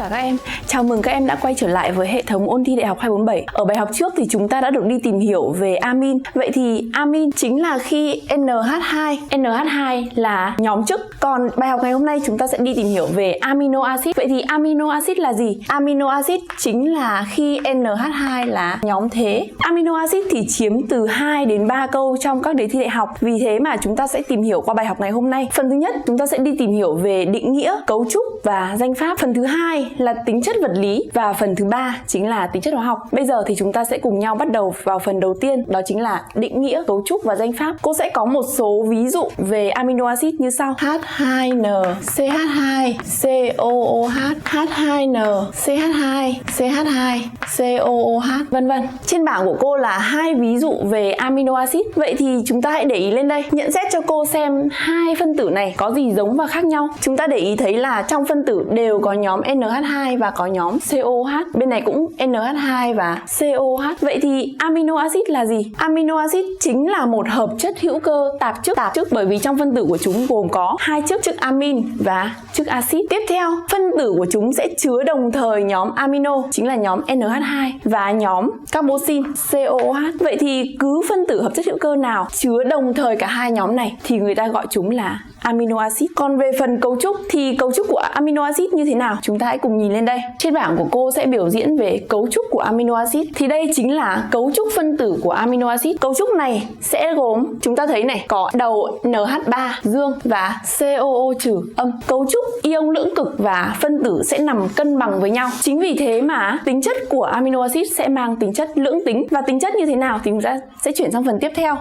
cả các em. Chào mừng các em đã quay trở lại với hệ thống ôn thi đại học 247. Ở bài học trước thì chúng ta đã được đi tìm hiểu về amin. Vậy thì amin chính là khi NH2 là nhóm chức. Còn bài học ngày hôm nay chúng ta sẽ đi tìm hiểu về amino acid. Vậy thì amino acid là gì? Amino acid chính là khi NH2 là nhóm thế. Amino acid thì chiếm từ 2 đến 3 câu trong các đề thi đại học. Vì thế mà chúng ta sẽ tìm hiểu qua bài học ngày hôm nay. Phần thứ nhất chúng ta sẽ đi tìm hiểu về định nghĩa, cấu trúc và danh pháp. Phần thứ hai là tính chất vật lý và phần thứ ba chính là tính chất hóa học. Bây giờ thì chúng ta sẽ cùng nhau bắt đầu vào phần đầu tiên, đó chính là định nghĩa, cấu trúc và danh pháp. Cô sẽ có một số ví dụ về amino acid như sau: H2N, CH2, COOH, H2N, CH2, CH2, COOH, vân vân. Trên bảng của cô là 2 ví dụ về amino acid. Vậy thì chúng ta hãy để ý lên đây, nhận xét cho cô xem hai phân tử này có gì giống và khác nhau. Chúng ta để ý thấy là trong phân tử đều có nhóm NH2 và có nhóm COH. Bên này cũng NH2 và COH. Vậy thì amino acid là gì? Amino acid chính là một hợp chất hữu cơ tạp chức bởi vì trong phân tử của chúng gồm có hai chức amin và chức axit. Tiếp theo, phân tử của chúng sẽ chứa đồng thời nhóm amino chính là nhóm NH2 và nhóm carboxy COOH. Vậy thì cứ phân tử hợp chất hữu cơ nào chứa đồng thời cả hai nhóm này thì người ta gọi chúng là amino acid. Còn về phần cấu trúc thì cấu trúc của amino acid như thế nào? Chúng ta hãy cùng nhìn lên đây. Trên bảng của cô sẽ biểu diễn về cấu trúc của amino acid. Thì đây chính là cấu trúc phân tử của amino acid. Cấu trúc này sẽ gồm, chúng ta thấy này, có đầu NH3 dương và COO trừ âm. Cấu trúc ion lưỡng cực và phân tử sẽ nằm cân bằng với nhau. Chính vì thế mà tính chất của amino acid sẽ mang tính chất lưỡng tính. Và tính chất như thế nào thì chúng ta sẽ chuyển sang phần tiếp theo.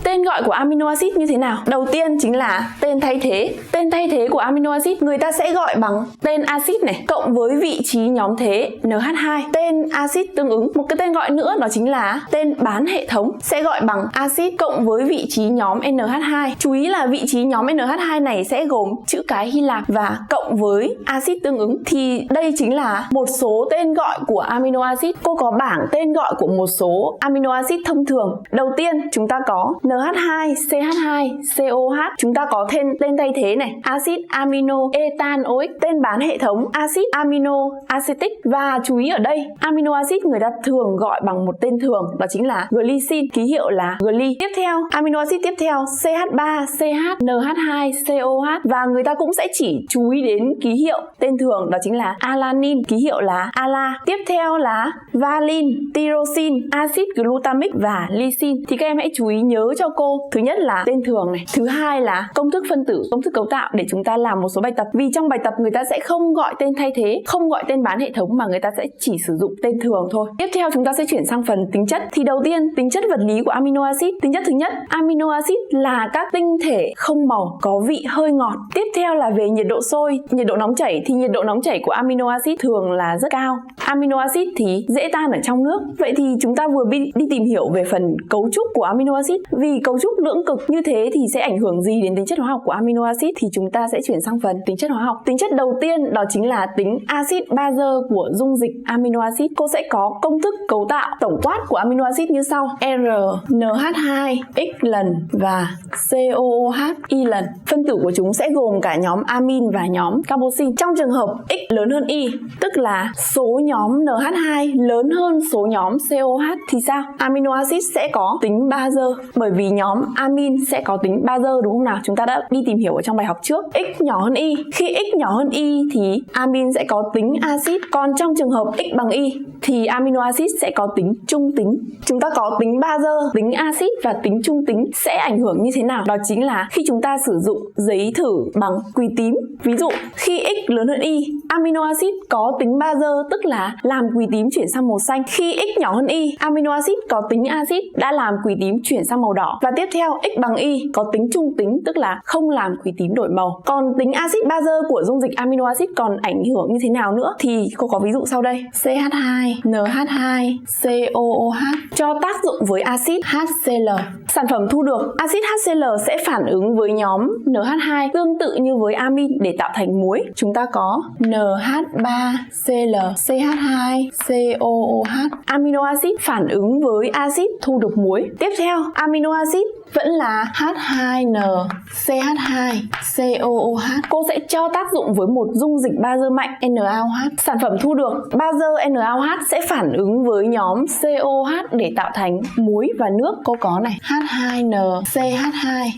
Tên gọi của amino acid như thế nào? Đầu tiên chính là tên thay thế. Tên thay thế của amino acid người ta sẽ gọi bằng tên axit này cộng với vị trí nhóm thế NH2. Tên axit tương ứng. Một cái tên gọi nữa đó chính là tên bán hệ thống sẽ gọi bằng axit cộng với vị trí nhóm NH2. Chú ý là vị trí nhóm NH2 này sẽ gồm chữ cái Hy Lạp và cộng với axit tương ứng. Thì đây chính là một số tên gọi của amino acid. Cô có bảng tên gọi của một số amino acid thông thường. Đầu tiên chúng ta có NH2, CH2, COH. Chúng ta có tên thay thế này: axit amino ethanoic. Tên bán hệ thống: axit amino acetic. Và chú ý ở đây, amino acid người ta thường gọi bằng một tên thường, đó chính là glycine, ký hiệu là gly. Tiếp theo, amino acid tiếp theo CH3, CH, NH2, COH. Và người ta cũng sẽ chỉ chú ý đến ký hiệu tên thường, đó chính là alanine, ký hiệu là ala. Tiếp theo là valine, tyrosine, axit glutamic và lysine. Thì các em hãy chú ý nhớ cho cô, thứ nhất là tên thường này, thứ hai là công thức phân tử, công thức cấu tạo để chúng ta làm một số bài tập. Vì trong bài tập người ta sẽ không gọi tên thay thế, không gọi tên bán hệ thống mà người ta sẽ chỉ sử dụng tên thường thôi. Tiếp theo chúng ta sẽ chuyển sang phần tính chất. Thì đầu tiên, tính chất vật lý của amino acid. Tính chất thứ nhất, amino acid là các tinh thể không màu có vị hơi ngọt. Tiếp theo là về nhiệt độ sôi, nhiệt độ nóng chảy thì nhiệt độ nóng chảy của amino acid thường là rất cao. Amino acid thì dễ tan ở trong nước. Vậy thì chúng ta vừa đi tìm hiểu về phần cấu trúc của amino acid. Vì cấu trúc lưỡng cực như thế thì sẽ ảnh hưởng gì đến tính chất hóa học của amino acid thì chúng ta sẽ chuyển sang phần tính chất hóa học. Tính chất đầu tiên đó chính là tính axit bazơ của dung dịch amino acid. Cô sẽ có công thức cấu tạo tổng quát của amino acid như sau: RNH2 x lần và COOH y lần. Phân tử của chúng sẽ gồm cả nhóm amin và nhóm carboxy. Trong trường hợp x lớn hơn y, tức là số nhóm NH2 lớn hơn số nhóm COH thì sao? Amino acid sẽ có tính bazơ, bởi vì nhóm amin sẽ có tính bazơ, đúng không nào? Chúng ta đã đi tìm hiểu ở trong bài học trước. X nhỏ hơn y, khi x nhỏ hơn y thì amin sẽ có tính axit, còn trong trường hợp x bằng y thì amino acid sẽ có tính trung tính. Chúng ta có tính bazơ, tính axit và tính trung tính sẽ ảnh hưởng như thế nào? Đó chính là khi chúng ta sử dụng giấy thử bằng quỳ tím. Ví dụ, khi x lớn hơn y, amino acid có tính bazơ, tức là làm quỳ tím chuyển sang màu xanh. Khi x nhỏ hơn y, amino acid có tính axit đã làm quỳ tím chuyển sang màu đỏ. Và tiếp theo, x bằng y có tính trung tính, tức là không làm quỳ tím đổi màu. Còn tính axit bazơ của dung dịch amino acid còn ảnh hưởng như thế nào nữa thì cô có ví dụ sau đây: CH2, NH2, COOH cho tác dụng với axit HCl. Sản phẩm thu được axit HCl sẽ phản ứng với nhóm NH2 tương tự như với amin để tạo thành muối. Chúng ta có NH3Cl, CH2, COOH. Amino acid phản ứng với axit thu được muối. Tiếp theo, amino acid vẫn là H2N CH2 COOH. Cô sẽ cho tác dụng với một dung dịch bazơ mạnh NaOH. Sản phẩm thu được bazơ NaOH sẽ phản ứng với nhóm COH để tạo thành muối và nước. Cô có này H2N CH2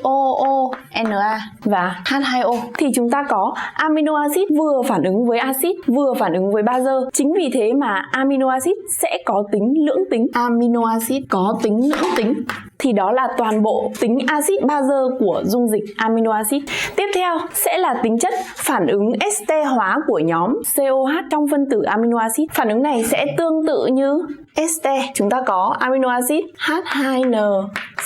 COONa và H2O. Thì chúng ta có amino acid vừa phản ứng với axit vừa phản ứng với bazơ. Chính vì thế mà amino acid sẽ có tính lưỡng tính. Amino acid có tính lưỡng tính thì đó là toàn bộ tính axit bazơ của dung dịch amino acid. Tiếp theo sẽ là tính chất phản ứng este hóa của nhóm COH trong phân tử amino acid. Phản ứng này sẽ tương tự như este. Chúng ta có amino acid H2N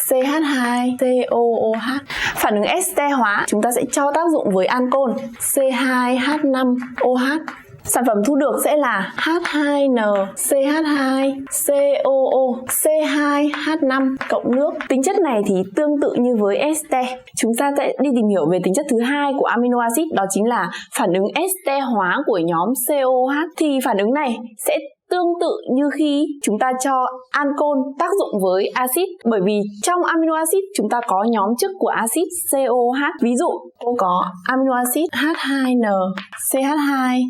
CH2 COOH. Phản ứng este hóa chúng ta sẽ cho tác dụng với ancol C2H5OH. Sản phẩm thu được sẽ là H2N CH2 COO C2H5 cộng nước. Tính chất này thì tương tự như với este. Chúng ta sẽ đi tìm hiểu về tính chất thứ hai của amino acid, đó chính là phản ứng este hóa của nhóm COH. Thì phản ứng này sẽ tương tự như khi chúng ta cho ancol tác dụng với axit, bởi vì trong amino acid chúng ta có nhóm chức của axit COH. Ví dụ cô có amino acid H2N CH2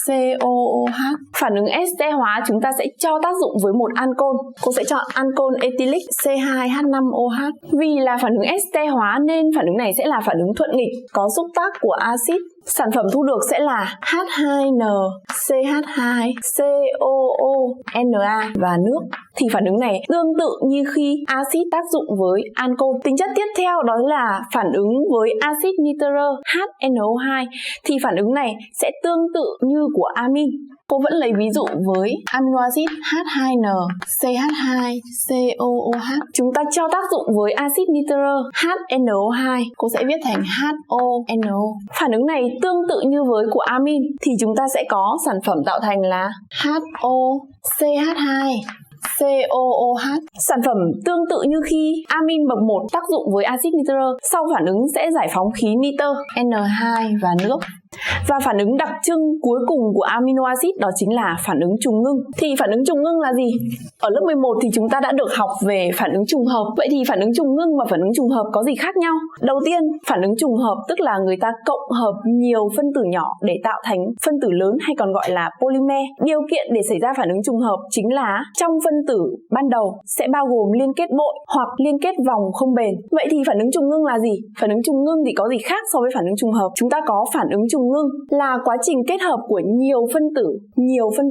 COOH. Phản ứng este hóa chúng ta sẽ cho tác dụng với một ancol. Cô sẽ chọn ancol ethylic C2H5OH. Vì là phản ứng este hóa nên phản ứng này sẽ là phản ứng thuận nghịch, có xúc tác của axit. Sản phẩm thu được sẽ là H2N CH2 COONa và nước. Thì phản ứng này tương tự như khi axit tác dụng với ancol. Tính chất tiếp theo đó là phản ứng với axit nitơ HNO2. Thì phản ứng này sẽ tương tự như của amin. Cô vẫn lấy ví dụ với amino acid H2N CH2 COOH. Chúng ta cho tác dụng với axit nitơ HNO2. Cô sẽ viết thành HONO. Phản ứng này tương tự như với của amin thì chúng ta sẽ có sản phẩm tạo thành là HOCH2 COOH. Sản phẩm tương tự như khi amin bậc 1 tác dụng với axit nitơ, sau phản ứng sẽ giải phóng khí nitơ N2 và nước. Và phản ứng đặc trưng cuối cùng của amino acid đó chính là phản ứng trùng ngưng. Thì phản ứng trùng ngưng là gì? Ở lớp 11 thì chúng ta đã được học về phản ứng trùng hợp. Vậy thì phản ứng trùng ngưng và phản ứng trùng hợp có gì khác nhau? Đầu tiên, phản ứng trùng hợp tức là người ta cộng hợp nhiều phân tử nhỏ để tạo thành phân tử lớn hay còn gọi là polymer. Điều kiện để xảy ra phản ứng trùng hợp chính là trong phân tử ban đầu sẽ bao gồm liên kết bội hoặc liên kết vòng không bền. Vậy thì phản ứng trùng ngưng là gì? Phản ứng trùng ngưng thì có gì khác so với phản ứng trùng hợp? Chúng ta có phản ứng trùng ngưng là quá trình kết hợp của nhiều phân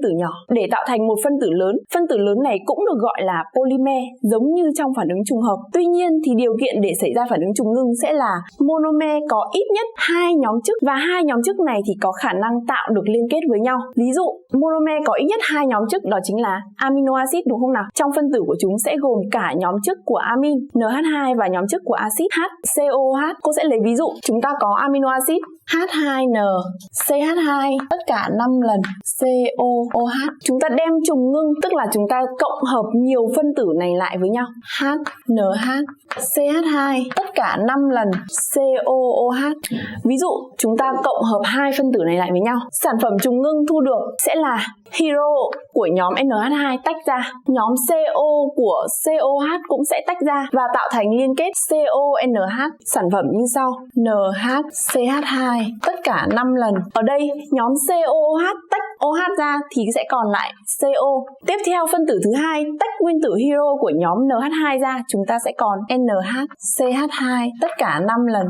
tử nhỏ để tạo thành một phân tử lớn. Phân tử lớn này cũng được gọi là polymer giống như trong phản ứng trùng hợp. Tuy nhiên thì điều kiện để xảy ra phản ứng trùng ngưng sẽ là monomer có ít nhất 2 nhóm chức và 2 nhóm chức này thì có khả năng tạo được liên kết với nhau. Ví dụ monomer có ít nhất 2 nhóm chức đó chính là amino acid, đúng không nào? Trong phân tử của chúng sẽ gồm cả nhóm chức của amin NH2 và nhóm chức của axit HCOH. Cô sẽ lấy ví dụ chúng ta có amino acid H2N CH2 tất cả 5 lần COOH. Chúng ta đem trùng ngưng tức là chúng ta cộng hợp nhiều phân tử này lại với nhau. HNH CH2 tất cả 5 lần COOH. Ví dụ chúng ta cộng hợp 2 phân tử này lại với nhau. Sản phẩm trùng ngưng thu được sẽ là hero của nhóm NH2 tách ra, nhóm CO của COH cũng sẽ tách ra và tạo thành liên kết CONH. Sản phẩm như sau: NHCH2 tất cả 5 lần. Ở đây nhóm COOH tách OH ra thì sẽ còn lại CO. Tiếp theo phân tử thứ hai tách nguyên tử hero của nhóm NH2 ra, chúng ta sẽ còn NHCH2 tất cả 5 lần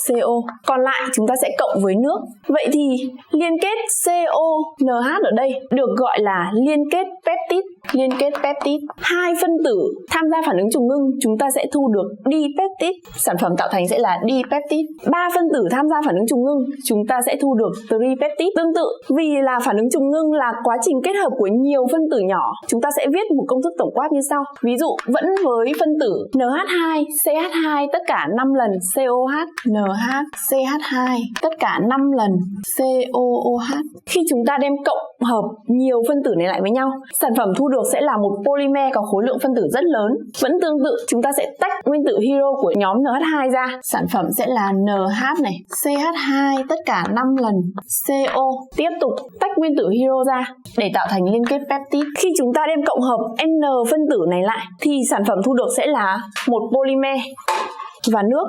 CO. Còn lại chúng ta sẽ cộng với nước. Vậy thì liên kết CONH ở đây được gọi là liên kết peptide. Liên kết peptide. 2 phân tử tham gia phản ứng trùng ngưng, chúng ta sẽ thu được dipeptide. Sản phẩm tạo thành sẽ là dipeptide. 3 phân tử tham gia phản ứng trùng ngưng, chúng ta sẽ thu được tripeptide. Tương tự, vì là phản ứng trùng ngưng là quá trình kết hợp của nhiều phân tử nhỏ, chúng ta sẽ viết một công thức tổng quát như sau. Ví dụ vẫn với phân tử NH2 CH2 tất cả 5 lần COH, NHCH2 tất cả 5 lần COOH. Khi chúng ta đem cộng hợp nhiều phân tử này lại với nhau. Sản phẩm thu được sẽ là một polymer có khối lượng phân tử rất lớn. Vẫn tương tự, chúng ta sẽ tách nguyên tử hydro của nhóm NH2 ra. Sản phẩm sẽ là NH này, CH2 tất cả 5 lần, CO. Tiếp tục tách nguyên tử hydro ra để tạo thành liên kết peptide. Khi chúng ta đem cộng hợp N phân tử này lại thì sản phẩm thu được sẽ là một polymer và nước.